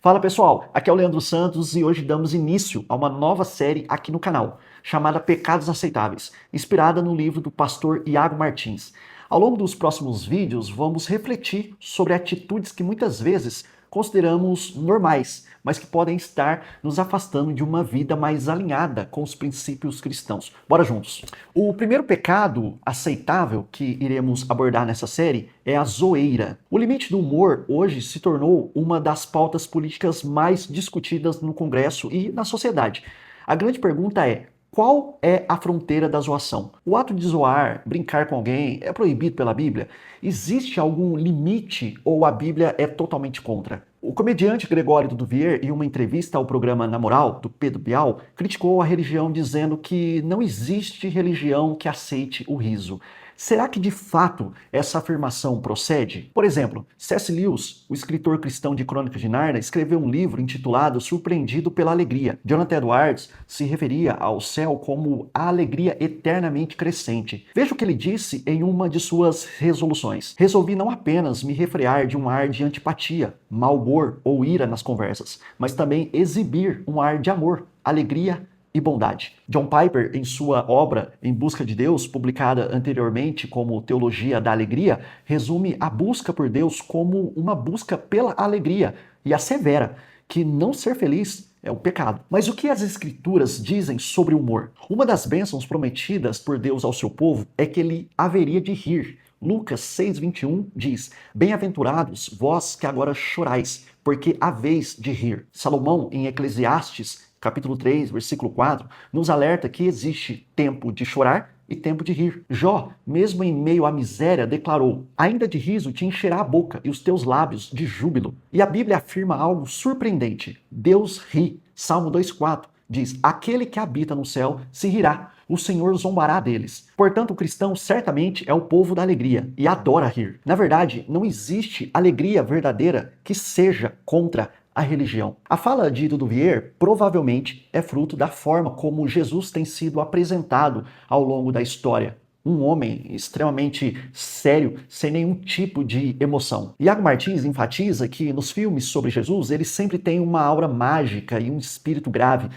Fala pessoal, aqui é o Leandro Santos e hoje damos início a uma nova série aqui no canal, chamada Pecados Aceitáveis, inspirada no livro do pastor Iago Martins. Ao longo dos próximos vídeos, vamos refletir sobre atitudes que muitas vezes consideramos normais, mas que podem estar nos afastando de uma vida mais alinhada com os princípios cristãos. Bora juntos! O primeiro pecado aceitável que iremos abordar nessa série é a zoeira. O limite do humor hoje se tornou uma das pautas políticas mais discutidas no Congresso e na sociedade. A grande pergunta é: qual é a fronteira da zoação? O ato de zoar, brincar com alguém, é proibido pela Bíblia? Existe algum limite ou a Bíblia é totalmente contra? O comediante Gregório do Duvier, em uma entrevista ao programa Na Moral, do Pedro Bial, criticou a religião dizendo que não existe religião que aceite o riso. Será que de fato essa afirmação procede? Por exemplo, C.S. Lewis, o escritor cristão de Crônicas de Nárnia, escreveu um livro intitulado Surpreendido pela Alegria. Jonathan Edwards se referia ao céu como a alegria eternamente crescente. Veja o que ele disse em uma de suas resoluções. Resolvi não apenas me refrear de um ar de antipatia, mau humor ou ira nas conversas, mas também exibir um ar de amor, alegria e bondade. John Piper, em sua obra Em Busca de Deus, publicada anteriormente como Teologia da Alegria, resume a busca por Deus como uma busca pela alegria e assevera que não ser feliz é o pecado. Mas o que as escrituras dizem sobre o humor? Uma das bênçãos prometidas por Deus ao seu povo é que ele haveria de rir. Lucas 6,21 diz: Bem-aventurados vós que agora chorais, porque haveis de rir. Salomão, em Eclesiastes, capítulo 3, versículo 4, nos alerta que existe tempo de chorar e tempo de rir. Jó, mesmo em meio à miséria, declarou: ainda de riso te encherá a boca e os teus lábios de júbilo. E a Bíblia afirma algo surpreendente: Deus ri. Salmo 2,4 diz: aquele que habita no céu se rirá, o Senhor zombará deles. Portanto, o cristão certamente é o povo da alegria e adora rir. Na verdade, não existe alegria verdadeira que seja contra a religião. A fala de Duvier provavelmente é fruto da forma como Jesus tem sido apresentado ao longo da história. Um homem extremamente sério, sem nenhum tipo de emoção. Iago Martins enfatiza que nos filmes sobre Jesus, ele sempre tem uma aura mágica e um espírito grave.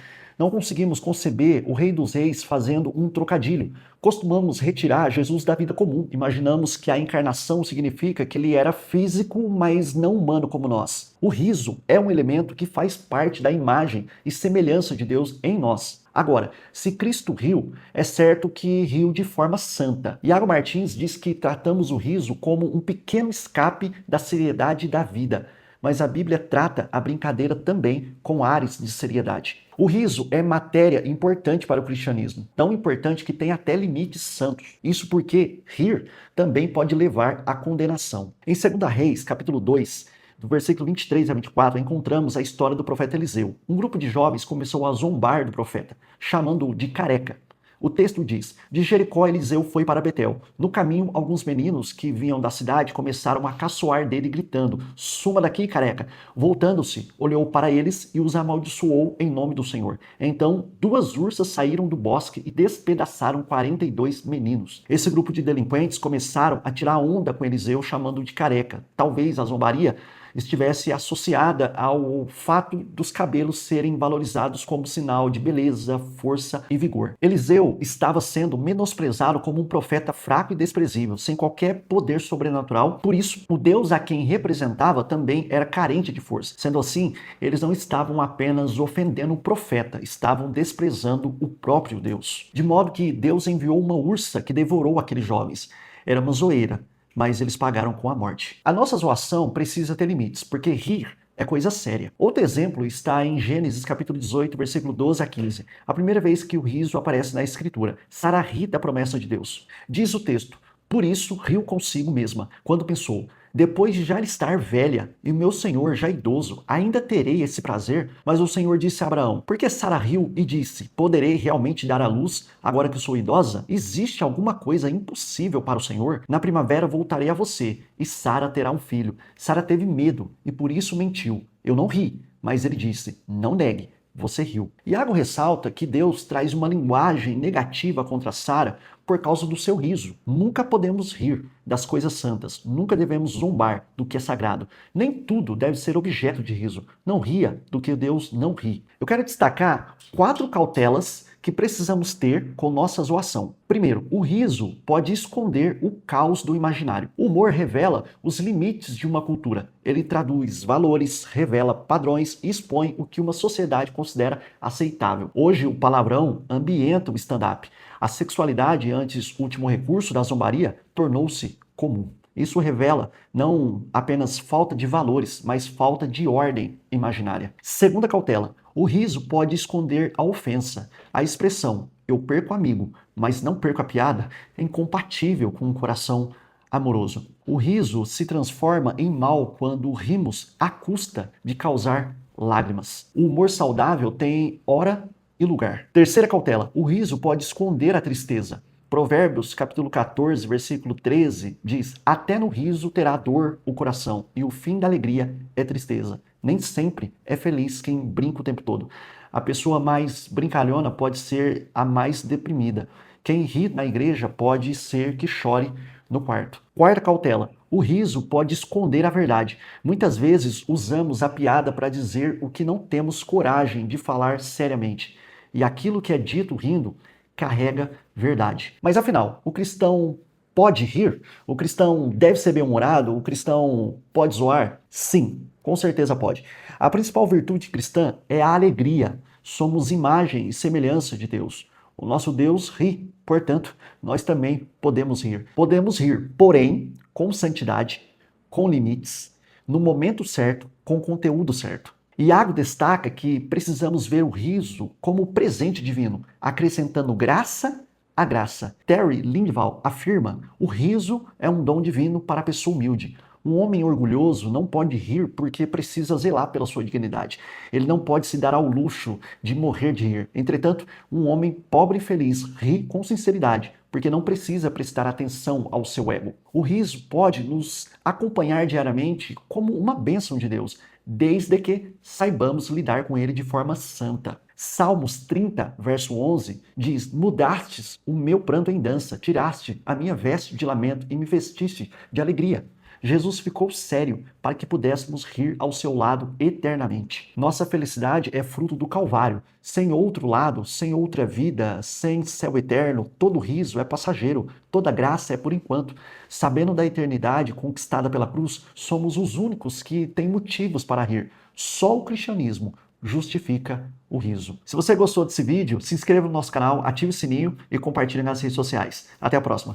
Não conseguimos conceber o Rei dos Reis fazendo um trocadilho. Costumamos retirar Jesus da vida comum. Imaginamos que a encarnação significa que ele era físico, mas não humano como nós. O riso é um elemento que faz parte da imagem e semelhança de Deus em nós. Agora, se Cristo riu, é certo que riu de forma santa. Iago Martins diz que tratamos o riso como um pequeno escape da seriedade da vida. Mas a Bíblia trata a brincadeira também com ares de seriedade. O riso é matéria importante para o cristianismo, tão importante que tem até limites santos. Isso porque rir também pode levar à condenação. Em 2 Reis, capítulo 2, do versículo 23 a 24, encontramos a história do profeta Eliseu. Um grupo de jovens começou a zombar do profeta, chamando-o de careca. O texto diz: de Jericó, Eliseu foi para Betel. No caminho, alguns meninos que vinham da cidade começaram a caçoar dele, gritando: suma daqui, careca! Voltando-se, olhou para eles e os amaldiçoou em nome do Senhor. Então, duas ursas saíram do bosque e despedaçaram 42 meninos. Esse grupo de delinquentes começaram a tirar onda com Eliseu, chamando-o de careca. Talvez a zombaria estivesse associada ao fato dos cabelos serem valorizados como sinal de beleza, força e vigor. Eliseu estava sendo menosprezado como um profeta fraco e desprezível, sem qualquer poder sobrenatural. Por isso, o Deus a quem representava também era carente de força. Sendo assim, eles não estavam apenas ofendendo o profeta, estavam desprezando o próprio Deus. De modo que Deus enviou uma ursa que devorou aqueles jovens. Era uma zoeira, mas eles pagaram com a morte. A nossa zoação precisa ter limites, porque rir é coisa séria. Outro exemplo está em Gênesis capítulo 18, versículo 12 a 15. A primeira vez que o riso aparece na Escritura. Sara ri da promessa de Deus. Diz o texto: por isso riu consigo mesma, quando pensou: depois de já estar velha e o meu senhor já idoso, ainda terei esse prazer? Mas o Senhor disse a Abraão: por que Sara riu e disse: poderei realmente dar à luz agora que sou idosa? Existe alguma coisa impossível para o Senhor? Na primavera voltarei a você e Sara terá um filho. Sara teve medo e por isso mentiu. Eu não ri, mas ele disse: não negue. você riu. Iago ressalta que Deus traz uma linguagem negativa contra Sara por causa do seu riso. Nunca podemos rir das coisas santas, nunca devemos zombar do que é sagrado. Nem tudo deve ser objeto de riso. Não ria do que Deus não ri. Eu quero destacar 4 cautelas que precisamos ter com nossa zoação. Primeiro, o riso pode esconder o caos do imaginário. O humor revela os limites de uma cultura. Ele traduz valores, revela padrões e expõe o que uma sociedade considera aceitável. Hoje, o palavrão ambienta o stand-up. A sexualidade, antes último recurso da zombaria, tornou-se comum. Isso revela não apenas falta de valores, mas falta de ordem imaginária. Segunda cautela, o riso pode esconder a ofensa. A expressão "eu perco amigo, mas não perco a piada" é incompatível com um coração amoroso. O riso se transforma em mal quando rimos à custa de causar lágrimas. O humor saudável tem hora e lugar. Terceira cautela, o riso pode esconder a tristeza. Provérbios, capítulo 14, versículo 13, diz: "Até no riso terá dor o coração, e o fim da alegria é tristeza." Nem sempre é feliz quem brinca o tempo todo. A pessoa mais brincalhona pode ser a mais deprimida. Quem ri na igreja pode ser que chore no quarto. Quarta cautela, o riso pode esconder a verdade. Muitas vezes usamos a piada para dizer o que não temos coragem de falar seriamente. E aquilo que é dito rindo carrega verdade. Mas afinal, o cristão pode rir? O cristão deve ser bem-humorado? O cristão pode zoar? Sim, com certeza pode. A principal virtude cristã é a alegria. Somos imagem e semelhança de Deus. O nosso Deus ri, portanto, nós também podemos rir. Podemos rir, porém, com santidade, com limites, no momento certo, com o conteúdo certo. Iago destaca que precisamos ver o riso como presente divino, acrescentando graça à graça. Terry Lindvall afirma: o riso é um dom divino para a pessoa humilde. Um homem orgulhoso não pode rir porque precisa zelar pela sua dignidade. Ele não pode se dar ao luxo de morrer de rir. Entretanto, um homem pobre e feliz ri com sinceridade, porque não precisa prestar atenção ao seu ego. O riso pode nos acompanhar diariamente como uma bênção de Deus, desde que saibamos lidar com ele de forma santa. Salmos 30, verso 11, diz: "Mudastes o meu pranto em dança, tiraste a minha veste de lamento e me vestiste de alegria." Jesus ficou sério para que pudéssemos rir ao seu lado eternamente. Nossa felicidade é fruto do Calvário. Sem outro lado, sem outra vida, sem céu eterno, todo riso é passageiro, toda graça é por enquanto. Sabendo da eternidade conquistada pela cruz, somos os únicos que têm motivos para rir. Só o cristianismo justifica o riso. Se você gostou desse vídeo, se inscreva no nosso canal, ative o sininho e compartilhe nas redes sociais. Até a próxima!